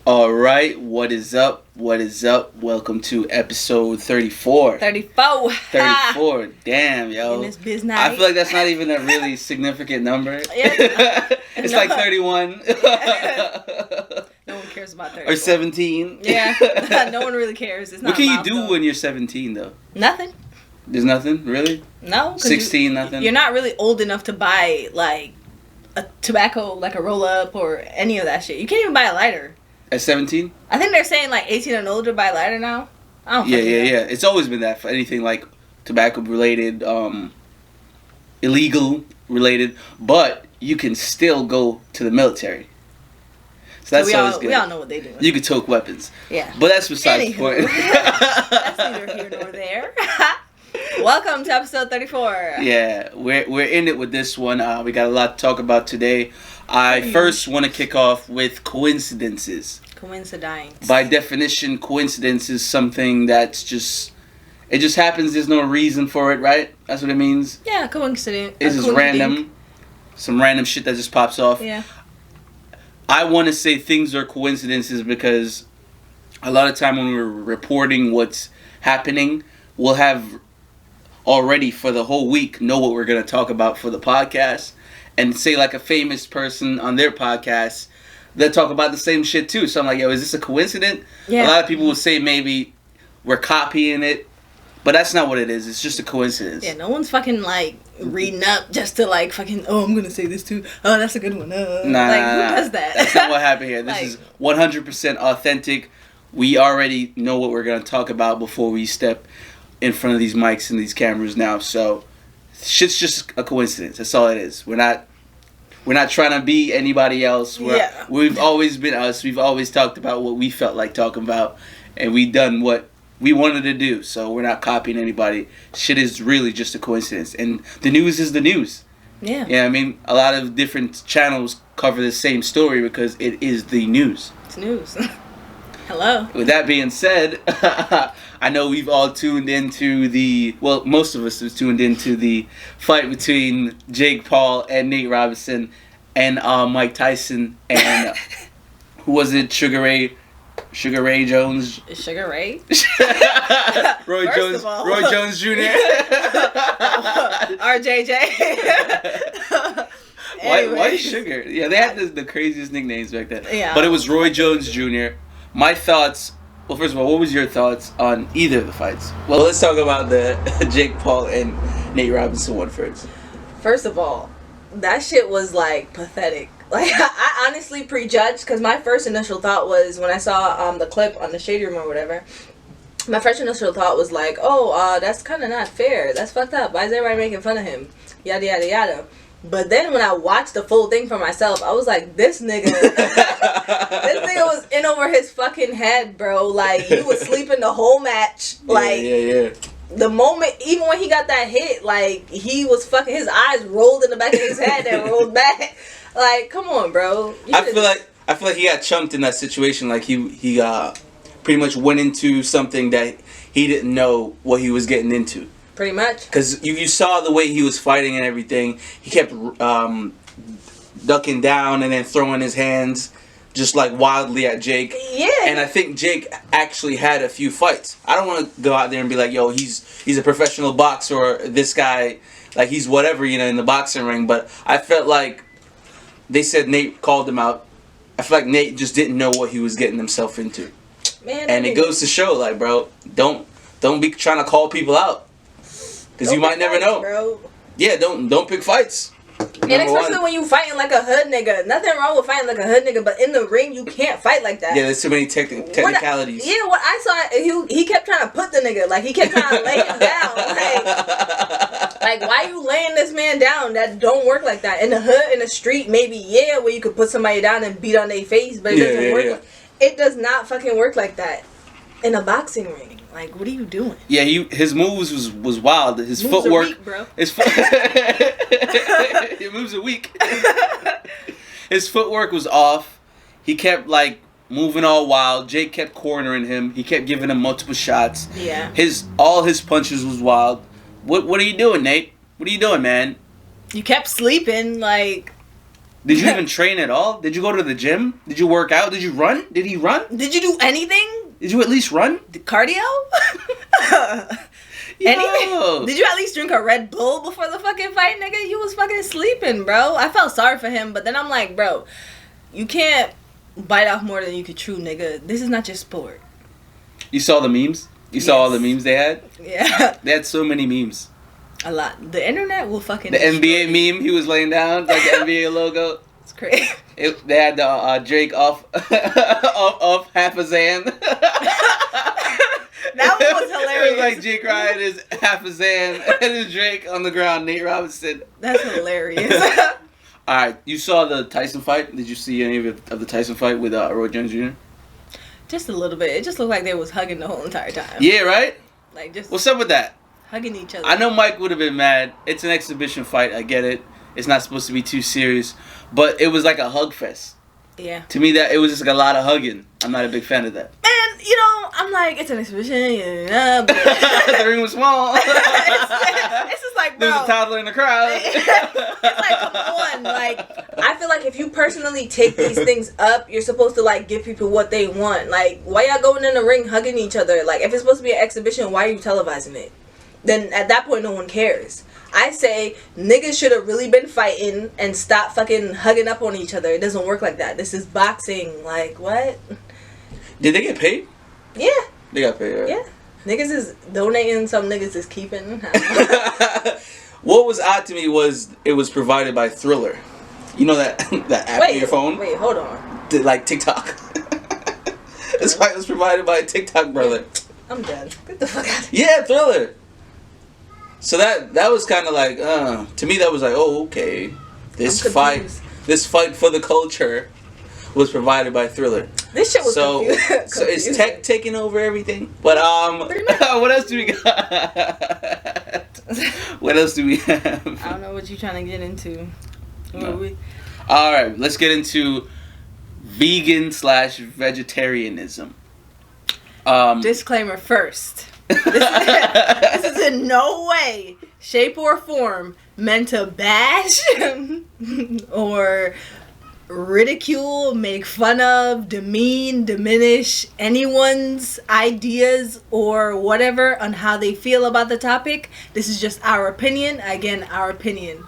All right, what is up? What is up? Welcome to episode 34. 34. 34. Damn, yo. In this biz night. I feel like that's not even a really significant number. It's No. like 31. No one cares about 34. Or 17. Yeah, no one really cares. It's not What can you a do milestone. when you're 17, though? Nothing. There's nothing? Really? No. 'Cause 16, nothing? You're not really old enough to buy, like, a tobacco, like a roll-up or any of that shit. You can't even buy a lighter. At 17? I think they're saying, like, 18 and older buy a lighter now. I don't Yeah. fucking know. It's always been that for anything like tobacco-related, illegal-related, but you can still go to the military. So that's always good. We all know what they do. You can toke weapons. Yeah. But that's besides the point. That's neither here nor there. Welcome to episode 34. Yeah, we're in it with this one. We got a lot to talk about today. I first want to kick off with coincidences. Coincidence. By definition, coincidence is something that's just happens. There's no reason for it, right? That's what it means. Yeah, coincidence. It's just random. Some random shit that just pops off. Yeah. I want to say things are coincidences because a lot of time when we're reporting what's happening, we'll have already for the whole week know what we're going to talk about for the podcast. And say like a famous person on their podcast, they'll talk about the same shit too. So I'm like, yo, is this a coincidence? Yeah. A lot of people will say maybe we're copying it, but that's not what it is. It's just a coincidence. Yeah, no one's fucking like reading up just to like fucking, oh, I'm gonna say this too. Oh, that's a good one. Nah, like, who does that? That's not what happened here. This Like- is 100% authentic. We already know what we're going to talk about before we step in front of these mics and these cameras now. So shit's just a coincidence. That's all it is. We're not trying to be anybody else. We've always been us. We've always talked about what we felt like talking about, and we done what we wanted to do. So we're not copying anybody. Shit is really just a coincidence, and the news is the news. Yeah. Yeah, I mean, a lot of different channels cover the same story because it is the news. It's news. Hello. With that being said, I know we've all tuned into most of us have tuned into the fight between Jake Paul and Nate Robinson and Mike Tyson and who was it? Sugar Ray Jones? Sugar Ray? Roy First Jones of all. Roy Jones Jr. RJJ. Why Sugar? Yeah, they had the craziest nicknames back then. Yeah. But it was Roy Jones Jr. My thoughts. Well, first of all, what was your thoughts on either of the fights? Well, let's talk about the Jake Paul and Nate Robinson one first. First of all, that shit was like pathetic. Like I honestly prejudged because my first initial thought was when I saw the clip on the Shady Room or whatever. My first initial thought was like, oh, that's kind of not fair. That's fucked up. Why is everybody making fun of him? Yada yada yada. But then when I watched the full thing for myself, I was like, this nigga was in over his fucking head, bro. Like, he was sleeping the whole match. Like, Yeah. the moment, even when he got that hit, like, he was fucking, his eyes rolled in the back of his head and rolled back. Like, come on, bro. I feel like he got chunked in that situation. Like, he pretty much went into something that he didn't know what he was getting into. Pretty much. Because you saw the way he was fighting and everything. He kept ducking down and then throwing his hands just like wildly at Jake. Yeah. And I think Jake actually had a few fights. I don't want to go out there and be like, yo, he's a professional boxer or this guy, like he's whatever, in the boxing ring. But I felt like they said Nate called him out. I feel like Nate just didn't know what he was getting himself into. Man, And it goes to show, like, bro, don't be trying to call people out. Because you might never know. Bro. Yeah, don't pick fights. And especially when you fighting like a hood nigga. Nothing wrong with fighting like a hood nigga, but in the ring you can't fight like that. Yeah, there's too many technicalities. What I saw, he kept trying to put the nigga, like he kept trying to lay him down. Like why you laying this man down? That don't work like that. In the hood, in the street, maybe where you could put somebody down and beat on their face, but it doesn't work. It does not fucking work like that in a boxing ring. Like, what are you doing? Yeah, his moves was wild. His moves footwork, are weak, bro. His moves are weak. His footwork was off. He kept like moving all wild. Jake kept cornering him. He kept giving him multiple shots. Yeah. All his punches was wild. What are you doing, Nate? What are you doing, man? You kept sleeping, like Did you even train at all? Did you go to the gym? Did you work out? Did you run? Did he run? Did you do anything? Did you at least run? Cardio? Anything? Did you at least drink a Red Bull before the fucking fight, nigga? You was fucking sleeping, bro. I felt sorry for him, but then I'm like, bro, you can't bite off more than you could chew, nigga. This is not your sport. You saw the memes? You saw all the memes they had? Yeah. They had so many memes. A lot. The internet will fucking The NBA meme he was laying down, like the NBA logo. It's crazy. They had the Drake off half a Zan. That one was hilarious. It was like Jake Ryan is half a Zan and is Drake on the ground, Nate Robinson. That's hilarious. Alright, you saw the Tyson fight? Did you see any of the Tyson fight with Roy Jones Jr.? Just a little bit. It just looked like they was hugging the whole entire time. Yeah, right? Like just what's up with that? Hugging each other. I know Mike would have been mad. It's an exhibition fight, I get it. It's not supposed to be too serious. But it was like a hug fest. Yeah. To me, that it was just like a lot of hugging. I'm not a big fan of that. And, you know, I'm like, it's an exhibition. But the ring was small. it's just like, bro. There was a toddler in the crowd. It's like, come on. Like, I feel like if you personally take these things up, you're supposed to, like, give people what they want. Like, why y'all going in the ring hugging each other? Like, if it's supposed to be an exhibition, why are you televising it? Then at that point, no one cares. I say niggas should have really been fighting and stop fucking hugging up on each other. It doesn't work like that. This is boxing. Like, what? Did they get paid? Yeah. They got paid, right? Yeah. Niggas is donating, some niggas is keeping. What was odd to me was it was provided by Thriller. You know that app on your phone? Wait, hold on. Like TikTok. This fight was provided by a TikTok brother. I'm done. Get the fuck out of here. Yeah, Thriller. So that was kind of like, to me that was like, oh, okay. This fight for the culture was provided by Thriller. This shit was confusing. So is tech taking over everything? But what else do we got? What else do we have? I don't know what you're trying to get into. No. All right, let's get into vegan/vegetarianism. Disclaimer first. This is in no way, shape, or form meant to bash or ridicule, make fun of, demean, diminish anyone's ideas or whatever on how they feel about the topic. This is just our opinion. Again, our opinion.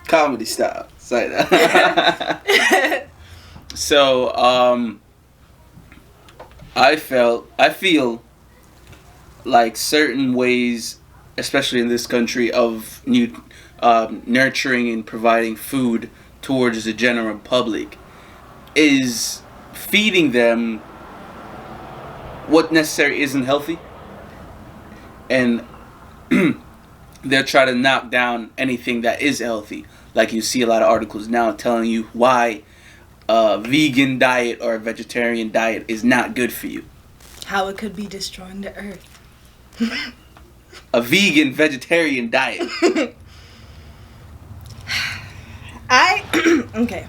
Comedy style. Say that. So, I feel like certain ways, especially in this country, of nurturing and providing food towards the general public is feeding them what necessarily isn't healthy, and they'll try to knock down anything that is healthy. Like you see a lot of articles now telling you why a vegan diet or a vegetarian diet is not good for you. How it could be destroying the earth. A vegan vegetarian diet. Okay.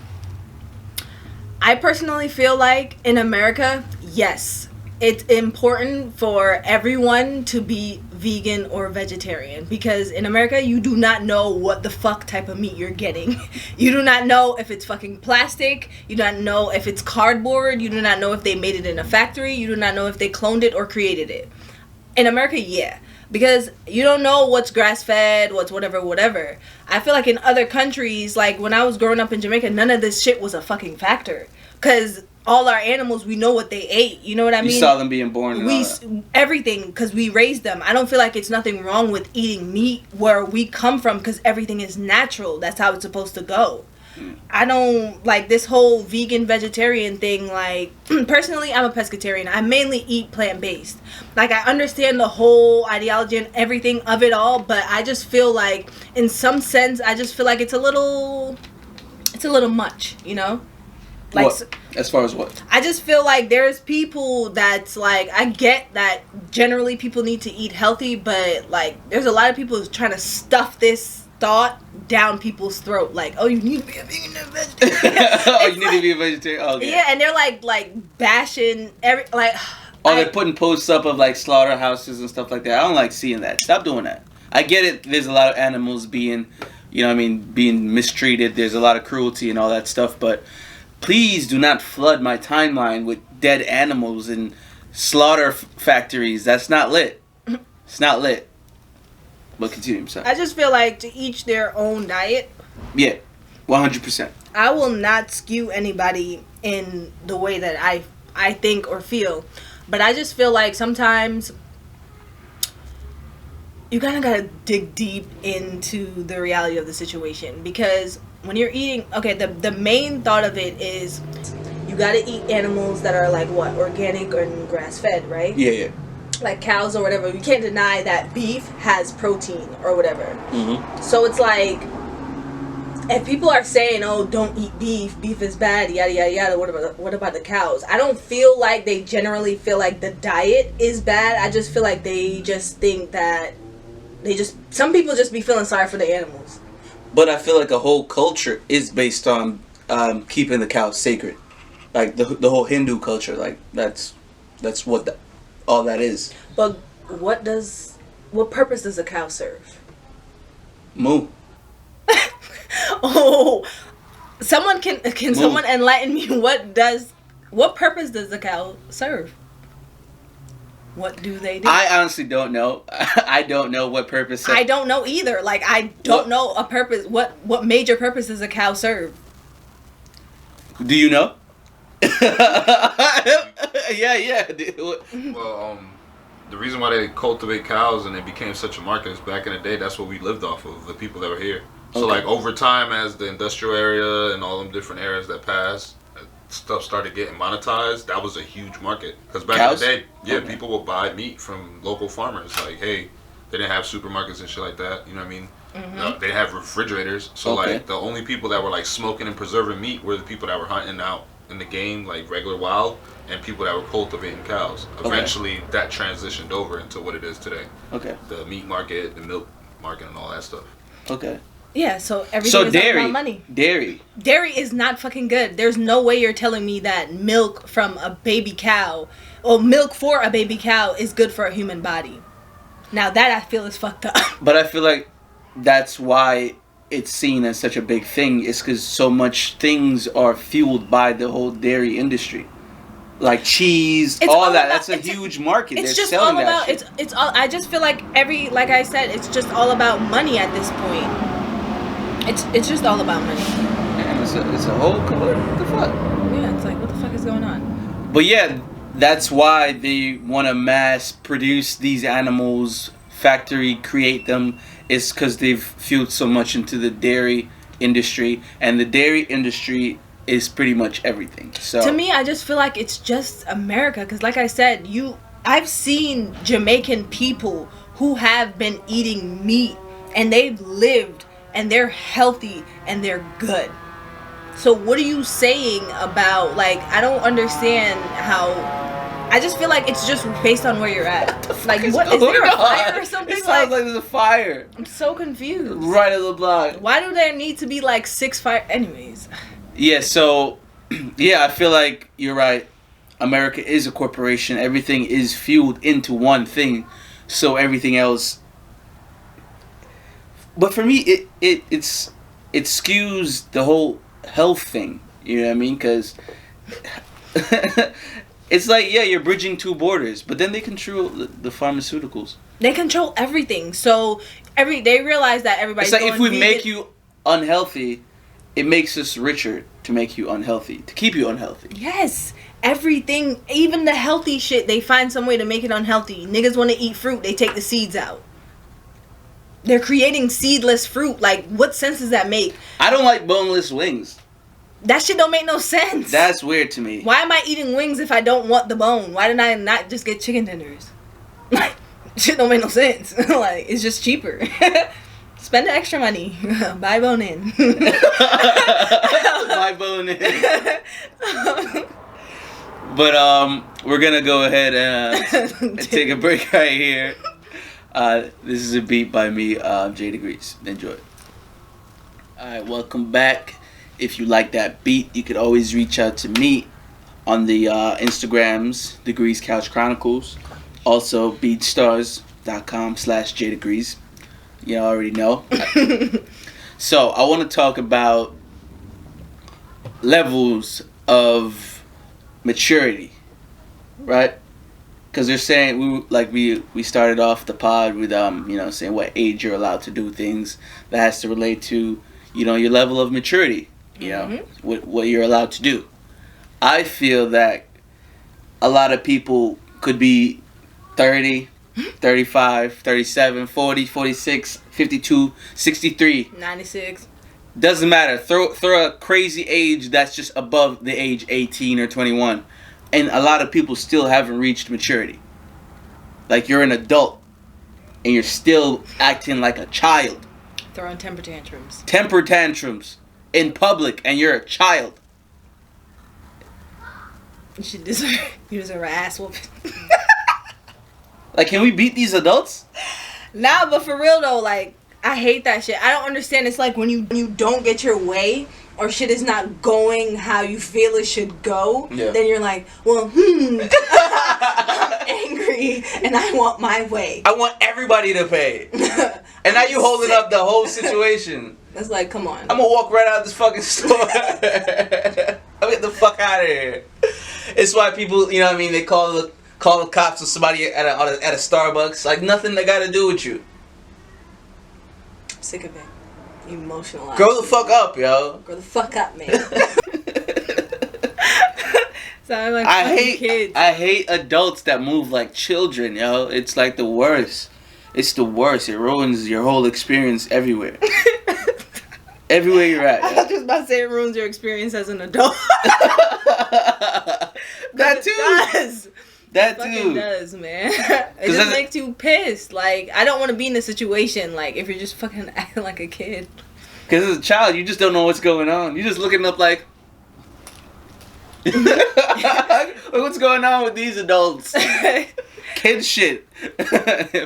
I personally feel like in America, yes, it's important for everyone to be vegan or vegetarian, because in America you do not know what the fuck type of meat you're getting. You do not know if it's fucking plastic. You do not know if it's cardboard. You do not know if they made it in a factory. You do not know if they cloned it or created it. In America, yeah. Because you don't know what's grass-fed, what's whatever. I feel like in other countries, like when I was growing up in Jamaica, none of this shit was a fucking factor. Because all our animals, we know what they ate. You know what I mean? You saw them being born. Everything, because we raised them. I don't feel like it's nothing wrong with eating meat where we come from, because everything is natural. That's how it's supposed to go. I don't like this whole vegan vegetarian thing. Like, personally, I'm a pescatarian. I mainly eat plant-based. Like, I understand the whole ideology and everything of it all, but I just feel like, in some sense, I just feel like it's a little much, you know? Like, what? As far as what? I just feel like there's people that's like, I get that generally people need to eat healthy, but like, there's a lot of people who's trying to stuff this thought down people's throat. Like, oh, you need to be a vegan and vegetarian. Oh, you need to be a vegetarian. Oh, okay. Yeah, and they're like bashing they're putting posts up of like slaughterhouses and stuff like that. I don't like seeing that. Stop doing that. I get it. There's a lot of animals being you know what I mean, being mistreated. There's a lot of cruelty and all that stuff. But please do not flood my timeline with dead animals and slaughter factories. That's not lit. It's not lit. But continue, sorry. I just feel like to each their own diet. Yeah, 100%. I will not skew anybody in the way that I think or feel. But I just feel like sometimes you kind of got to dig deep into the reality of the situation. Because when you're eating... Okay, the main thought of it is you got to eat animals that are like, what, organic or grass-fed, right? Yeah. Like cows or whatever. You can't deny that beef has protein or whatever. Mm-hmm. So it's like... If people are saying, "Oh, don't eat beef is bad," yada yada yada, what about the cows? I don't feel like they generally feel like the diet is bad. I just feel like they just think that some people just be feeling sorry for the animals. But I feel like a whole culture is based on keeping the cows sacred, like the whole Hindu culture. Like that's what all that is. But what purpose does a cow serve? Moo. Oh, someone can someone enlighten me? What purpose does the cow serve? What do they do? I honestly don't know. I don't know what purpose. I don't know either. Like I don't know a purpose. What major purpose does a cow serve? Do you know? Yeah. Well, the reason why they cultivate cows and it became such a market is back in the day. That's what we lived off of. The people that were here. So like over time, as the industrial area and all them different areas that passed, stuff started getting monetized. That was a huge market because back in the day, people would buy meat from local farmers. Like, hey, they didn't have supermarkets and shit like that. You know what I mean? Mm-hmm. They didn't have refrigerators. So like the only people that were like smoking and preserving meat were the people that were hunting out in the game, like regular wild, and people that were cultivating cows. Eventually, that transitioned over into what it is today. Okay. The meat market, the milk market, and all that stuff. Okay. Yeah, so everything is all about money. Dairy is not fucking good. There's no way you're telling me that milk from a baby cow, or milk for a baby cow, is good for a human body. Now that I feel is fucked up. But I feel like that's why it's seen as such a big thing. Is because so much things are fueled by the whole dairy industry. Like cheese, all that. That's a huge market. It's just all about. It's all. I just feel like like I said, it's just all about money at this point. It's just all about money. Man, it's a whole what the fuck? Yeah, it's like what the fuck is going on? But yeah, that's why they want to mass produce these animals, factory create them. It's because they've fueled so much into the dairy industry, and the dairy industry is pretty much everything. So to me, I just feel like it's just America, because like I said, I've seen Jamaican people who have been eating meat and they've lived and they're healthy and they're good. So what are you saying about, like, I don't understand how. I just feel like it's just based on where you're at. Like, what is there a fire or something? It sounds like there's a fire. I'm so confused. Right on the block. Why do there need to be like 6 fire? Anyways. Yeah. So, yeah, I feel like you're right. America is a corporation. Everything is fueled into one thing, so everything else. But for me, it skews the whole health thing. You know what I mean? Because it's like, yeah, you're bridging two borders, but then they control the pharmaceuticals. They control everything. So they realize that everybody's. It's like if we make you unhealthy, it makes us richer to make you unhealthy, to keep you unhealthy. Yes. Everything, even the healthy shit, they find some way to make it unhealthy. Niggas want to eat fruit, they take the seeds out. They're creating seedless fruit. Like, what sense does that make? I don't like boneless wings. That shit don't make no sense. That's weird to me. Why am I eating wings if I don't want the bone? Why did I not just get chicken tenders? Like, shit don't make no sense. Like, it's just cheaper. Spend the extra money. Buy bone in. Buy bone in. But we're gonna go ahead and take a break right here. This is a beat by me, J.Degrees. Enjoy it. Alright, welcome back. If you like that beat, you could always reach out to me on the Instagrams, Degrees CouchChronicles. Also, beatstars.com/J.Degrees. You already know. So I want to talk about levels of maturity, right? Because they're saying we started off the pod with saying what age you're allowed to do things. That has to relate to your level of maturity. What you're allowed to do. I feel that a lot of people could be 30, 35, 37, 40, 46, 52, 63. 96. Doesn't matter. Throw a crazy age that's just above the age 18 or 21. And a lot of people still haven't reached maturity. Like you're an adult and you're still acting like a child. Throwing temper tantrums. Temper tantrums in public and you're a child. You deserve an ass whooping. Like, can we beat these adults? Nah, but for real though, like, I hate that shit. I don't understand. It's like when you don't get your way or shit is not going how you feel it should go, then you're like, well, I'm angry and I want my way. I want everybody to pay. And now you holding up the whole situation. It's like, come on. I'm gonna walk right out of this fucking store. I'll get the fuck out of here. It's why people, they call the cops on somebody at a Starbucks. Like, nothing that got to do with you. I'm sick of it. Emotional. Grow the fuck up, yo. Grow the fuck up, man. Sound like kids. I hate adults that move like children, yo. It's like the worst. It's the worst. It ruins your whole experience everywhere. Everywhere you're at. I was just about to say it ruins your experience as an adult. That too. It does. That it too. It does, man. It just makes you pissed. Like, I don't want to be in a situation like if you're just fucking acting like a kid. Because as a child, you just don't know what's going on. You're just looking up like, what's going on with these adults? Kid shit.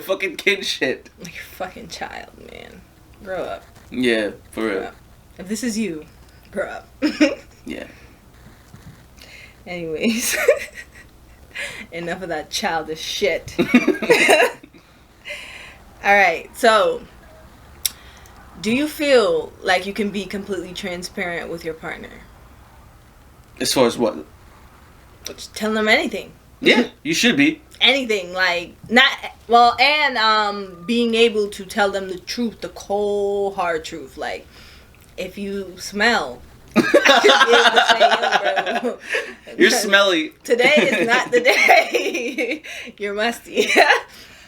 Fucking kid shit. Like, you're a fucking child, man. Grow up. Yeah, for real. If this is you, grow up. Yeah. Anyways. Enough of that childish shit. Alright, so do you feel like you can be completely transparent with your partner? As far as what? Just tell them anything. Yeah, you should be. Anything, like, and being able to tell them the truth, the cold, hard truth. Like, if you smell, I should be able to say, yo, bro, you're smelly. Today is not the day. You're musty.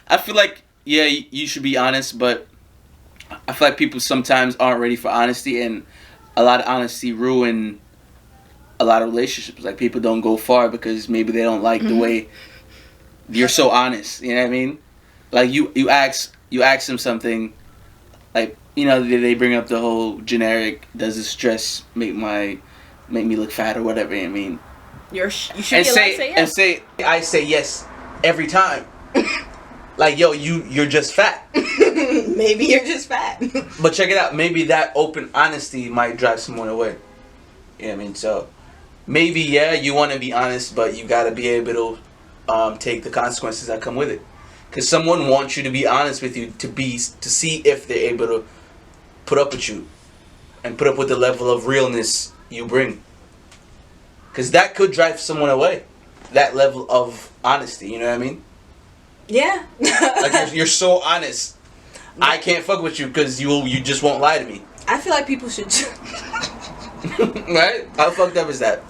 I feel like, yeah, you should be honest, but I feel like people sometimes aren't ready for honesty, and a lot of honesty ruin a lot of relationships. Like, people don't go far because maybe they don't like the way you're so honest. You know what I mean? Like, you ask them something, like, they bring up the whole generic, does this dress make me look fat or whatever. I mean, you should be allowed to say yes. I say yes every time. Like, yo, you're just fat. Maybe you're just fat. But check it out. Maybe that open honesty might drive someone away. You know what I mean? So maybe, yeah, you want to be honest, but you got to be able to take the consequences that come with it. Because someone wants you to be honest with you to see if they're able to put up with you and put up with the level of realness you bring. Because that could drive someone away. That level of honesty, you know what I mean? Yeah. Like, you're so honest. I can't fuck with you because you just won't lie to me. I feel like people should... Right? How fucked up is that?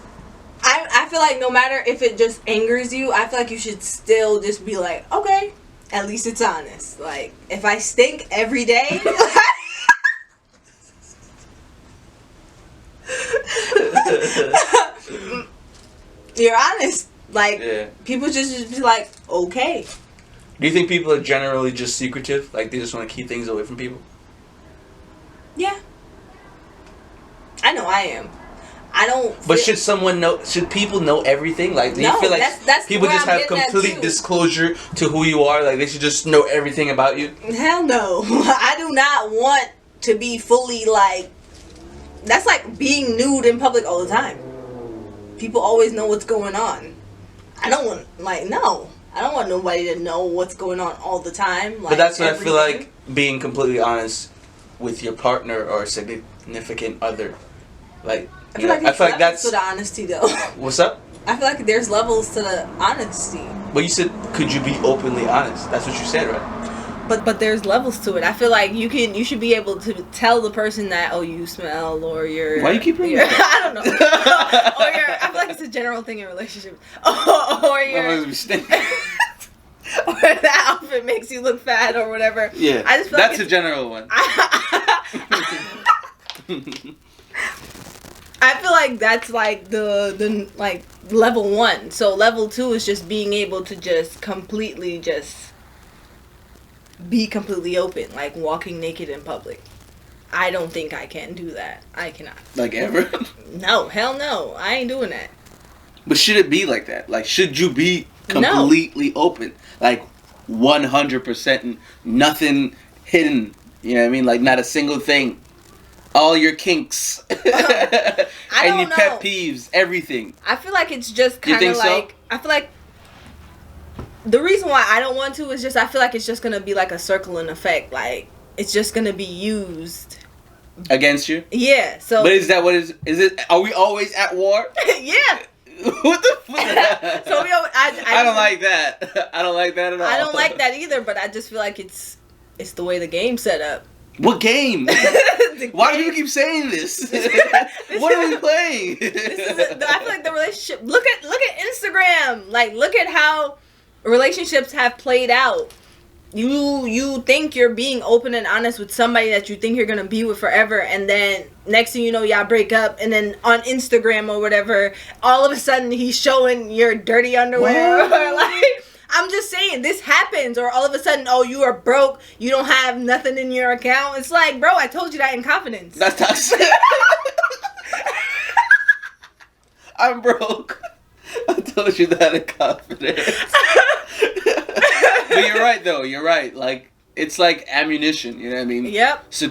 I feel like no matter if it just angers you, I feel like you should still just be like, okay, at least it's honest. Like, if I stink every day... You're honest. Like, yeah. People just be like, okay. Do you think people are generally just secretive? Like, they just want to keep things away from people? Yeah. I know I am. I don't... But should someone know... Should people know everything? Like, do you feel like that's people just have complete disclosure to who you are? Like, they should just know everything about you? Hell no. I do not want to be fully, like... That's like being nude in public all the time. People always know what's going on. I don't want... Like, no. I don't want nobody to know what's going on all the time. Like, but that's what everything. I feel like being completely honest with your partner or significant other. Like, I feel like I feel like levels that's to the honesty though. what's up. I feel like there's levels to the honesty. But you said, could you be openly honest? That's what you said, right? But there's levels to it. I feel like you should be able to tell the person that, oh, you smell, or you're. Why you keep bringing I that? don't know. Or you're. I feel like it's a general thing in relationships. Or you're. Or that outfit makes you look fat or whatever. Yeah, I just feel that's like a general one. I feel like that's like the like level 1. So level 2 is just being able to just completely just be completely open, like walking naked in public. I don't think I can do that. I cannot. Like ever? No, hell no. I ain't doing that. But should it be like that? Like, should you be completely open? Like, 100%, nothing hidden. You know what I mean? Like, not a single thing. All your kinks. I And don't your know. pet peeves, everything. I feel like it's just kind think of so? like, I feel like the reason why I don't want to is just I feel like it's just going to be like a circling effect. Like, it's just going to be used Against you? Yeah, so. But is that what is it? Are we always at war? Yeah. What the fuck? So we always, I don't like that. I don't like that at all. I don't like that either, but I just feel like it's the way the game's set up. What game? Why do you keep saying this? What are we playing? I feel like the relationship. Look at Instagram. Like, look at how relationships have played out. You think you're being open and honest with somebody that you think you're gonna be with forever, and then next thing you know, y'all break up, and then on Instagram or whatever, all of a sudden he's showing your dirty underwear. Or like, I'm just saying, this happens. Or all of a sudden, oh, you are broke, you don't have nothing in your account. It's like, bro, I told you that in confidence. That's toxic. I'm broke. I told you that in confidence. But you're right, though. You're right. Like, it's like ammunition. You know what I mean? Yep. So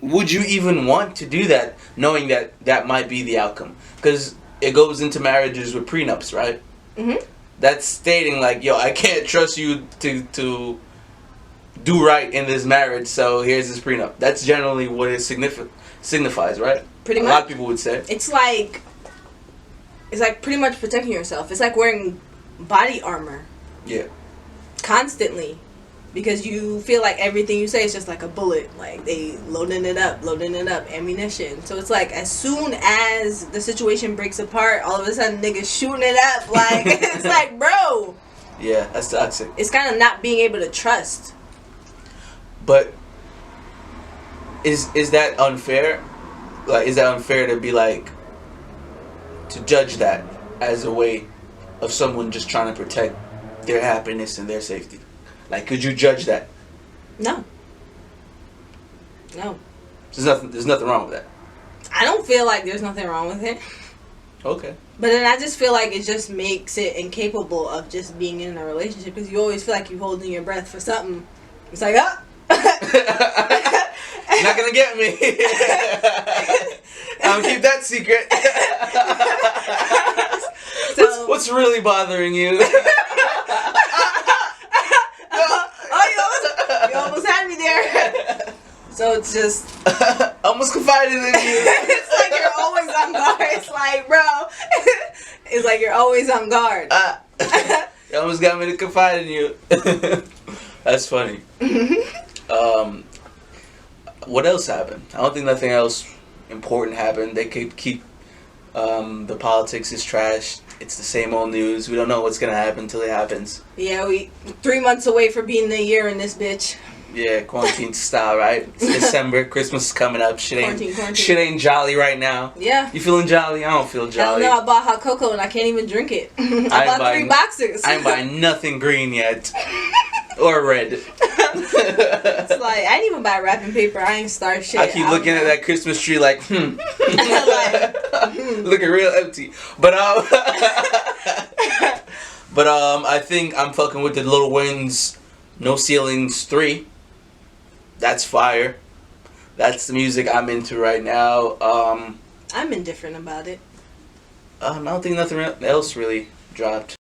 would you even want to do that, knowing that that might be the outcome? Because it goes into marriages with prenups, right? Mm-hmm. That's stating like, yo, I can't trust you to do right in this marriage, so here's this prenup. That's generally what it signifies, right? Pretty much. A lot of people would say. It's like pretty much protecting yourself. It's like wearing body armor. Yeah. Constantly. Because you feel like everything you say is just like a bullet. Like, they loading it up, ammunition. So it's like, as soon as the situation breaks apart, all of a sudden niggas shooting it up. Like, it's like, bro. Yeah, that's toxic. It's kind of not being able to trust. But is that unfair? Like, is that unfair to be like, to judge that as a way of someone just trying to protect their happiness and their safety? Like, could you judge that? No. There's nothing wrong with that. I don't feel like there's nothing wrong with it. Okay. But then I just feel like it just makes it incapable of just being in a relationship, because you always feel like you're holding your breath for something. It's like, ah! Not gonna get me. I'll keep that secret. So, what's really bothering you? you almost had me there. So it's just almost confided in you. It's like you're always on guard. It's like, bro, it's like you're always on guard. You almost got me to confide in you. That's funny. What else happened? I don't think nothing else important happened. They keep the politics is trash. It's the same old news. We don't know what's gonna happen until it happens. Yeah, we 3 months away from being a year in this bitch. Yeah, quarantine style, right? It's December, Christmas is coming up. Quarantine. Shit ain't jolly right now. Yeah. You feeling jolly? I don't feel I jolly. don't know. I bought hot cocoa and I can't even drink it. I bought 3 boxes. I ain't buying nothing green yet. Or red. It's like, I didn't even buy wrapping paper. I ain't start shit. I keep looking at that Christmas tree like, Like, looking real empty. But I think I'm fucking with the Lil Wayne's No Ceilings 3. That's fire. That's the music I'm into right now. I'm indifferent about it. I don't think nothing else really dropped.